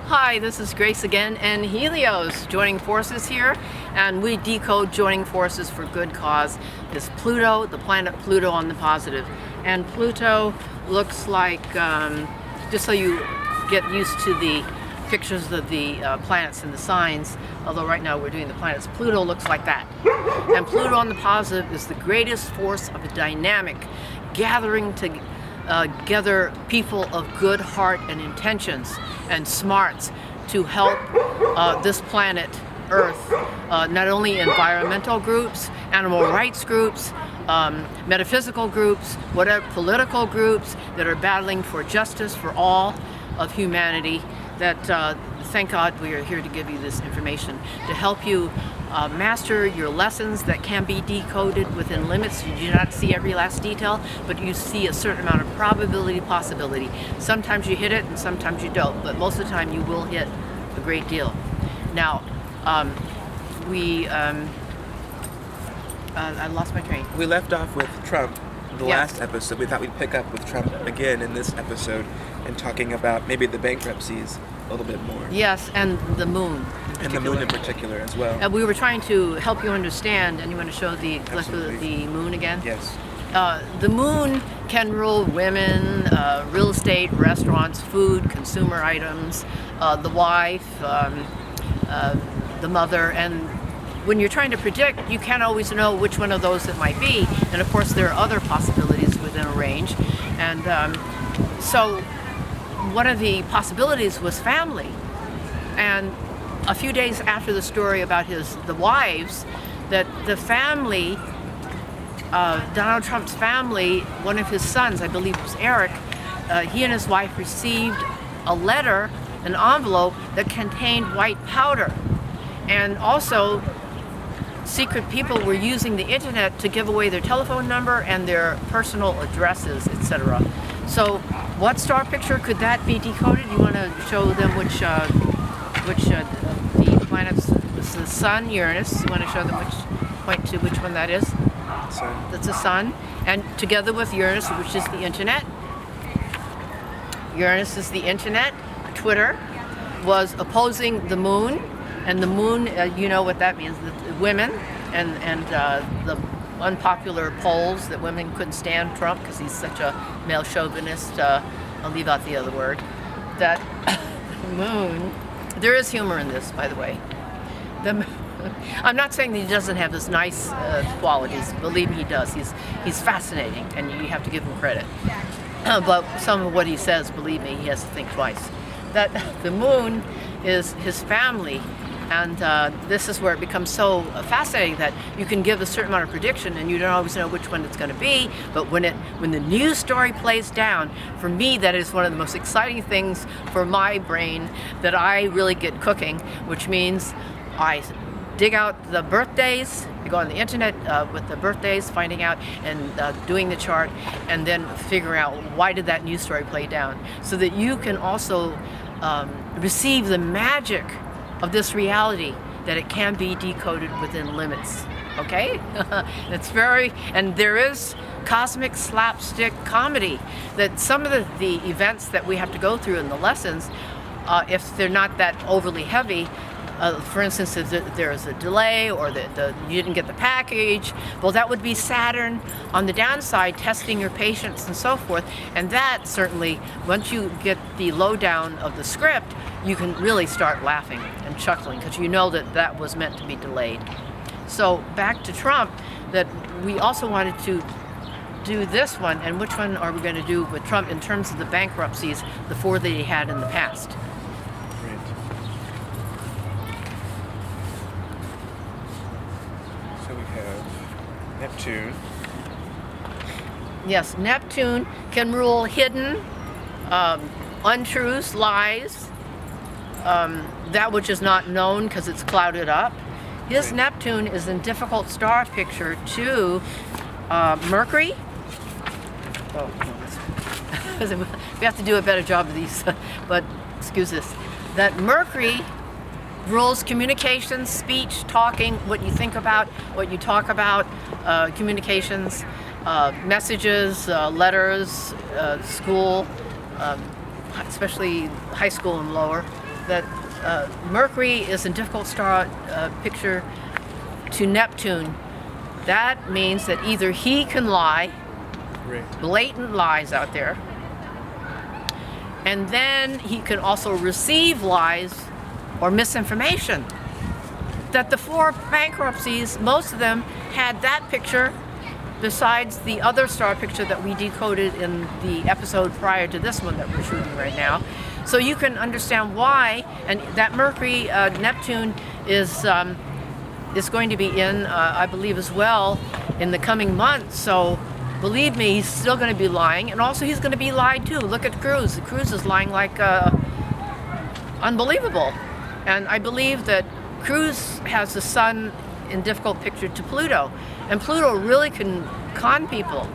Hi, this is Grace again, and Helios joining forces here, and we decode joining forces for good cause. Is Pluto, the planet Pluto on the positive, and Pluto looks like, just so you get used to the pictures of the planets and the signs, although right now we're doing the planets, Pluto looks like that. And Pluto on the positive is the greatest force of a dynamic gathering together people of good heart and intentions and smarts to help this planet Earth, not only environmental groups, animal rights groups, metaphysical groups, whatever political groups that are battling for justice for all of humanity. That thank God we are here to give you this information to help you master your lessons that can be decoded within limits. You do not see every last detail, but you see a certain amount of probability, possibility. Sometimes you hit it and sometimes you don't, but most of the time you will hit a great deal. Now, I lost my train. We left off with Trump the last episode. We thought we'd pick up with Trump again in this episode and talking about maybe the bankruptcies a little bit more. Yes, and the moon. And the moon in particular as well. And we were trying to help you understand, and you want to show the moon again? Yes. The moon can rule women, real estate, restaurants, food, consumer items, the wife, the mother, and when you're trying to predict, you can't always know which one of those it might be, and of course there are other possibilities within a range, and so one of the possibilities was family. And a few days after the story about the wives, that the family, Donald Trump's family, one of his sons, I believe it was Eric, he and his wife received a letter, an envelope that contained white powder. And also, secret people were using the internet to give away their telephone number and their personal addresses, etc. So, what star picture could that be decoded? You want to show them which the planets? It's the Sun, Uranus. You want to show them point to which one that is? Sun. That's the Sun, and together with Uranus, which is the internet. Uranus is the internet. Twitter was opposing the moon. And the moon, you know what that means, the women and the unpopular polls that women couldn't stand Trump because he's such a male chauvinist. I'll leave out the other word. That moon, there is humor in this, by the way. I'm not saying that he doesn't have his nice qualities. Believe me, he does. He's fascinating, and you have to give him credit. But some of what he says, believe me, he has to think twice. That the moon is his family. And this is where it becomes so fascinating that you can give a certain amount of prediction and you don't always know which one it's going to be. But when the news story plays down, for me, that is one of the most exciting things for my brain that I really get cooking, which means I dig out the birthdays, I go on the internet with the birthdays, finding out and doing the chart, and then figure out why did that news story play down, so that you can also receive the magic of this reality, that it can be decoded within limits. Okay? It's and there is cosmic slapstick comedy, that some of the events that we have to go through in the lessons, if they're not that overly heavy, for instance, if there is a delay or you didn't get the package, well, that would be Saturn on the downside testing your patience and so forth. And that certainly, once you get the lowdown of the script, you can really start laughing and chuckling because you know that was meant to be delayed. So back to Trump, that we also wanted to do this one, and which one are we going to do with Trump in terms of the bankruptcies, the 4 that he had in the past? Neptune. Yes, Neptune can rule hidden, untruths, lies, that which is not known because it's clouded up. His Neptune is in difficult star picture to Mercury. Oh, no, we have to do a better job of these, but excuse us. That Mercury rules communications, speech, talking, what you think about, what you talk about, communications, messages, letters, school, especially high school and lower, that Mercury is in difficult star picture to Neptune, that means that either he can lie, blatant lies out there, and then he can also receive lies or misinformation. That the 4 bankruptcies, most of them had that picture besides the other star picture that we decoded in the episode prior to this one that we're shooting right now. So you can understand why, and that Mercury Neptune is going to be in, I believe as well, in the coming months. So believe me, he's still going to be lying, and also he's going to be lied to. Look at Cruz. The Cruz is lying like unbelievable. And I believe that Cruz has the sun in difficult picture to Pluto, and Pluto really can con people.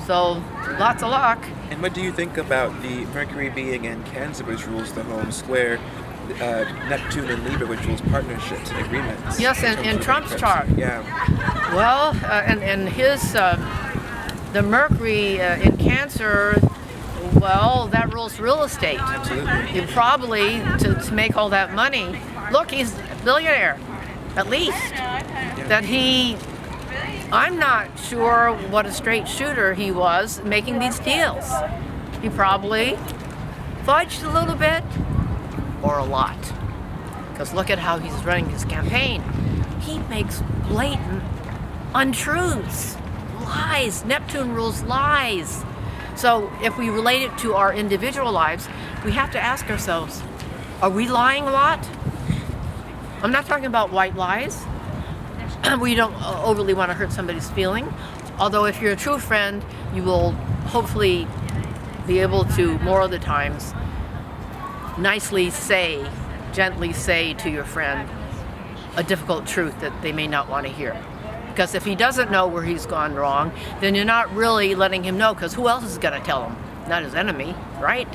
So lots of luck. And what do you think about the Mercury being in Cancer, which rules the home square, Neptune and Libra, which rules partnerships and agreements? Yes, in Trump's chart. Yeah. Well, and his the Mercury in Cancer, well, that rules real estate. Absolutely. He probably to make all that money. Look, he's a billionaire, at least. That he, I'm not sure what a straight shooter he was making these deals. He probably fudged a little bit or a lot. Because look at how he's running his campaign. He makes blatant untruths, lies. Neptune rules lies. So if we relate it to our individual lives, we have to ask ourselves, are we lying a lot? I'm not talking about white lies. We don't overly want to hurt somebody's feeling. Although if you're a true friend, you will hopefully be able to, more of the times, nicely say, gently say to your friend a difficult truth that they may not want to hear. Because if he doesn't know where he's gone wrong, then you're not really letting him know, because who else is going to tell him? Not his enemy, right?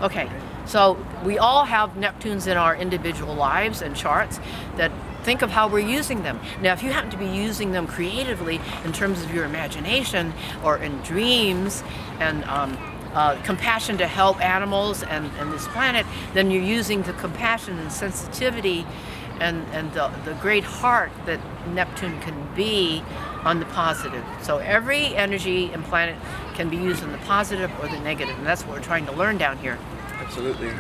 Okay, so we all have Neptunes in our individual lives and charts. That think of how we're using them. Now, if you happen to be using them creatively in terms of your imagination or in dreams and compassion to help animals and this planet, then you're using the compassion and sensitivity and the great heart that Neptune can be on the positive. So every energy and planet can be used in the positive or the negative, and that's what we're trying to learn down here. Absolutely.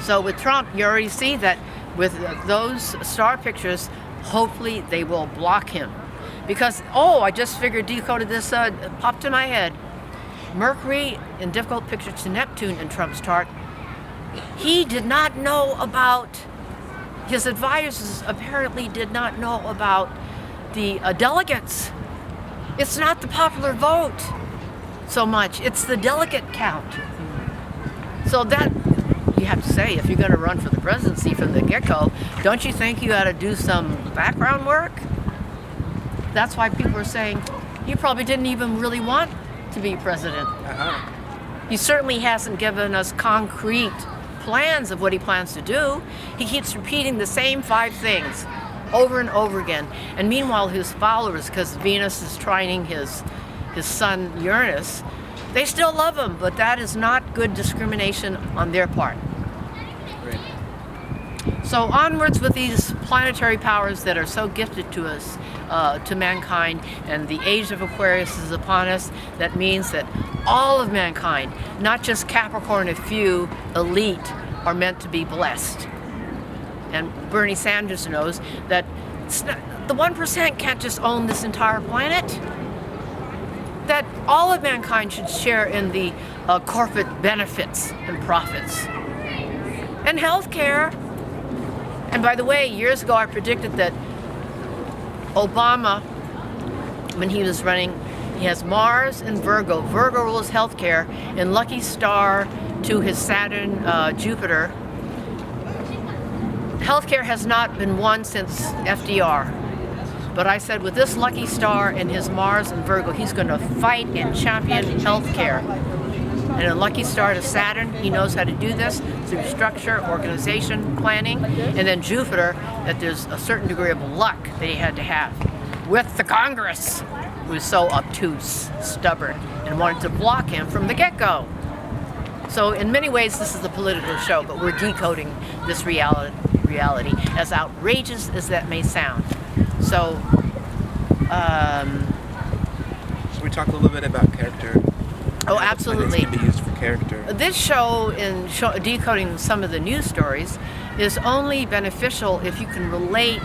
So with Trump, you already see that with those star pictures, hopefully they will block him. Because, I just figured, decoded this, popped in my head. Mercury in difficult picture to Neptune in Trump's chart, he did not know about, his advisors apparently did not know about the delegates. It's not the popular vote so much, it's the delegate count. So that, you have to say, if you're going to run for the presidency from the get-go, don't you think you ought to do some background work? That's why people are saying he probably didn't even really want to be president. He certainly hasn't given us concrete plans of what he plans to do. He keeps repeating the same 5 things over and over again. And meanwhile, his followers, because Venus is trining his son Uranus, they still love him, but that is not good discrimination on their part. Right. So onwards with these planetary powers that are so gifted to us, to mankind, and the age of Aquarius is upon us. That means that all of mankind, not just Capricorn, a few elite, are meant to be blessed. And Bernie Sanders knows that the 1% can't just own this entire planet. That all of mankind should share in the corporate benefits and profits. And healthcare. And by the way, years ago I predicted that Obama, when he was running, he has Mars in Virgo. Virgo rules healthcare, and lucky star to his Saturn, Jupiter. Healthcare has not been won since FDR. But I said with this lucky star and his Mars and Virgo, he's going to fight and champion healthcare. And a lucky star to Saturn, he knows how to do this through structure, organization, planning, and then Jupiter, that there's a certain degree of luck that he had to have with the Congress, who was so obtuse, stubborn, and wanted to block him from the get-go. So in many ways, this is a political show, but we're decoding this reality, as outrageous as that may sound. So, Should we talk a little bit about character? oh, How the absolutely. planets can be used for character. This show, in decoding some of the news stories, is only beneficial if you can relate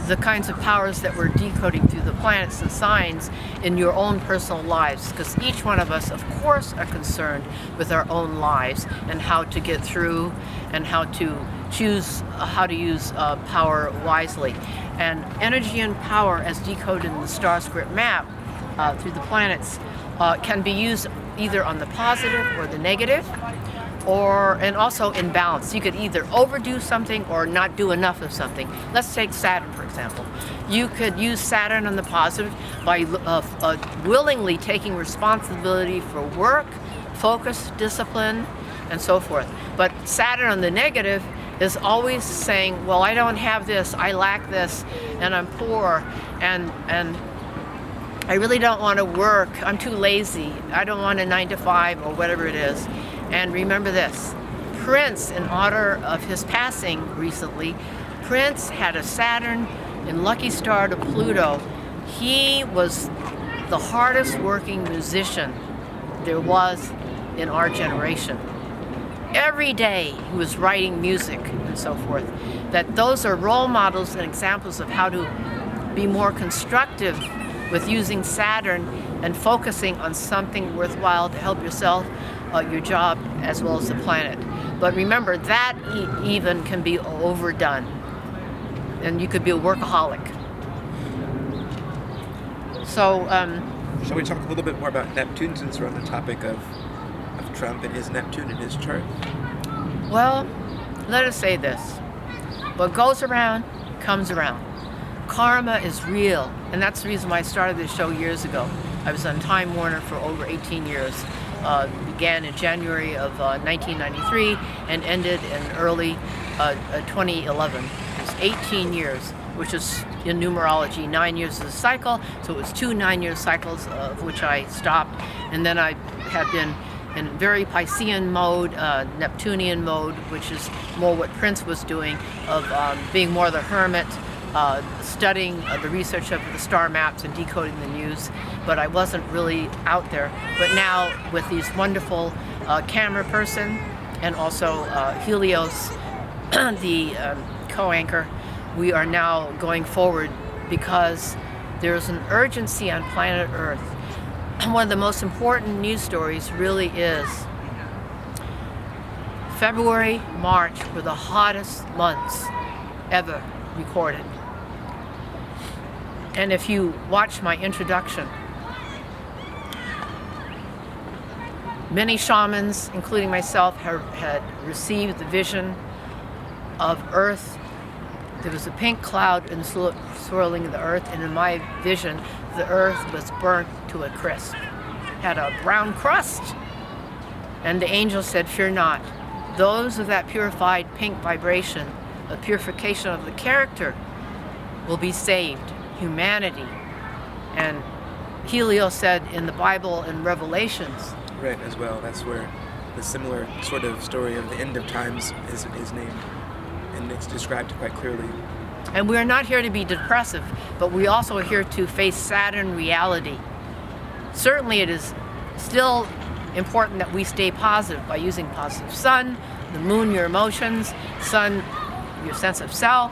the kinds of powers that we're decoding through the planets and signs in your own personal lives, because each one of us, of course, are concerned with our own lives and how to get through and how to choose how to use power wisely. And energy and power, as decoded in the star script map through the planets, can be used either on the positive or the negative, and also in balance. You could either overdo something or not do enough of something. Let's take Saturn, for example. You could use Saturn on the positive by willingly taking responsibility for work, focus, discipline, and so forth. But Saturn on the negative is always saying, well, I don't have this, I lack this, and I'm poor, and I really don't want to work, I'm too lazy, I don't want a 9 to 5 or whatever it is. And remember this, Prince, in honor of his passing recently, Prince had a Saturn in lucky star to Pluto. He was the hardest working musician there was in our generation. Every day he was writing music and so forth. That those are role models and examples of how to be more constructive with using Saturn and focusing on something worthwhile to help yourself, your job, as well as the planet. But remember, that even can be overdone, and you could be a workaholic. So, Shall we talk a little bit more about Neptune, since we're on the topic of Trump and his Neptune in his chart? well, let us say this. What goes around, comes around. Karma is real, and that's the reason why I started this show years ago. I was on Time Warner for over 18 years. Began in January of 1993 and ended in early 2011. It was 18 years, which is in numerology 9 years of the cycle, so it was 2 9-year cycles of which I stopped, and then I have been in very Piscean mode, Neptunian mode, which is more what Prince was doing, of being more the hermit, studying the research of the star maps and decoding the news, but I wasn't really out there. But now with these wonderful camera person and also Helios, the co-anchor, we are now going forward because there's an urgency on planet Earth. One of the most important news stories really is February, March were the hottest months ever recorded. And if you watch my introduction, many shamans, including myself, had received the vision of Earth. There was a pink cloud swirling the Earth, and in my vision, the Earth was burnt to a crisp, had a brown crust. And the angel said, fear not. Those of that purified pink vibration, a purification of the character, will be saved. Humanity. And Helios said in the Bible in Revelations. Right, as well. That's where the similar sort of story of the end of times is named, and it's described quite clearly. And we're not here to be depressive, but we also are here to face Saturn reality. Certainly it is still important that we stay positive by using positive sun, the moon, your emotions, sun, your sense of self,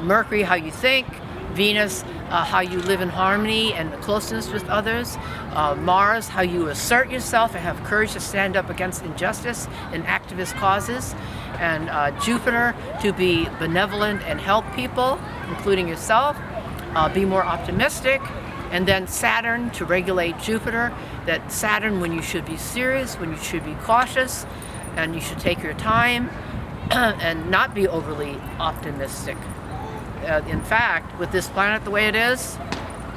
Mercury, how you think, Venus, how you live in harmony and closeness with others, Mars, how you assert yourself and have courage to stand up against injustice and activist causes, and Jupiter to be benevolent and help people, including yourself, be more optimistic, and then Saturn to regulate Jupiter, that Saturn when you should be serious, when you should be cautious, and you should take your time and not be overly optimistic. In fact, with this planet the way it is,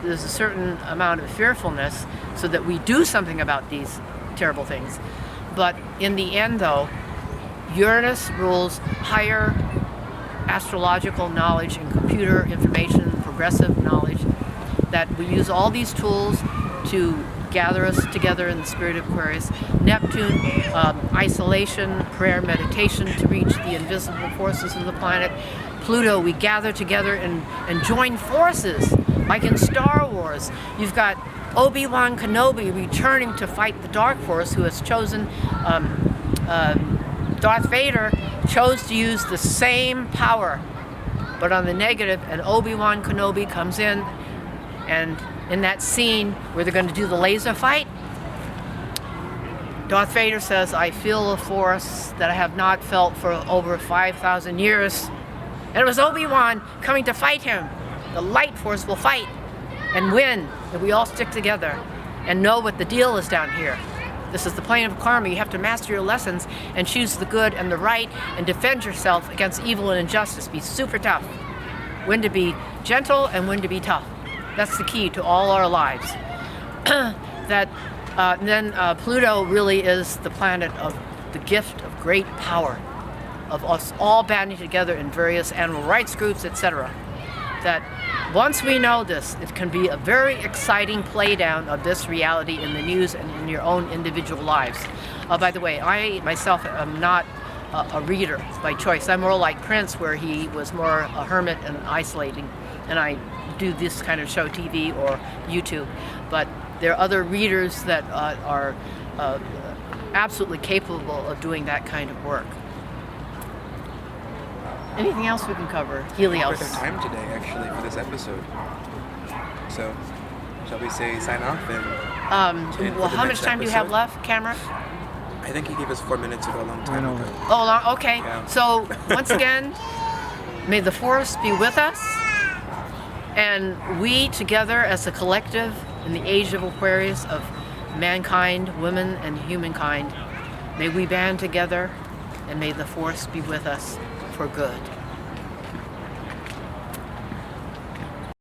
there's a certain amount of fearfulness so that we do something about these terrible things. But in the end, though, Uranus rules higher astrological knowledge and computer information, progressive knowledge, that we use all these tools to gather us together in the spirit of Aquarius. Neptune, isolation, prayer, meditation to reach the invisible forces of the planet. Pluto, we gather together and join forces, like in Star Wars. You've got Obi-Wan Kenobi returning to fight the Dark Force, who has chosen, Darth Vader chose to use the same power, but on the negative, and Obi-Wan Kenobi comes in, and in that scene where they're going to do the laser fight, Darth Vader says, I feel a force that I have not felt for over 5,000 years. And it was Obi-Wan coming to fight him. The light force will fight and win if we all stick together and know what the deal is down here. This is the plane of karma. You have to master your lessons and choose the good and the right and defend yourself against evil and injustice. Be super tough. When to be gentle and when to be tough. That's the key to all our lives. Pluto really is the planet of the gift of great power, of us all banding together in various animal rights groups, etc. That once we know this, it can be a very exciting playdown of this reality in the news and in your own individual lives. By the way, I myself am not a reader by choice. I'm more like Prince, where he was more a hermit and isolating, and I do this kind of show, TV or YouTube. But there are other readers that are absolutely capable of doing that kind of work. Anything else we can cover? Helios. We're out of time today, actually, for this episode. So, shall we say sign off and? Well, how much time do you have left, Cameron? I think he gave us 4 minutes ago, a long time ago. Oh, okay. Yeah. So once again, may the force be with us, and we together as a collective in the age of Aquarius, of mankind, women, and humankind, may we band together, and may the force be with us for good.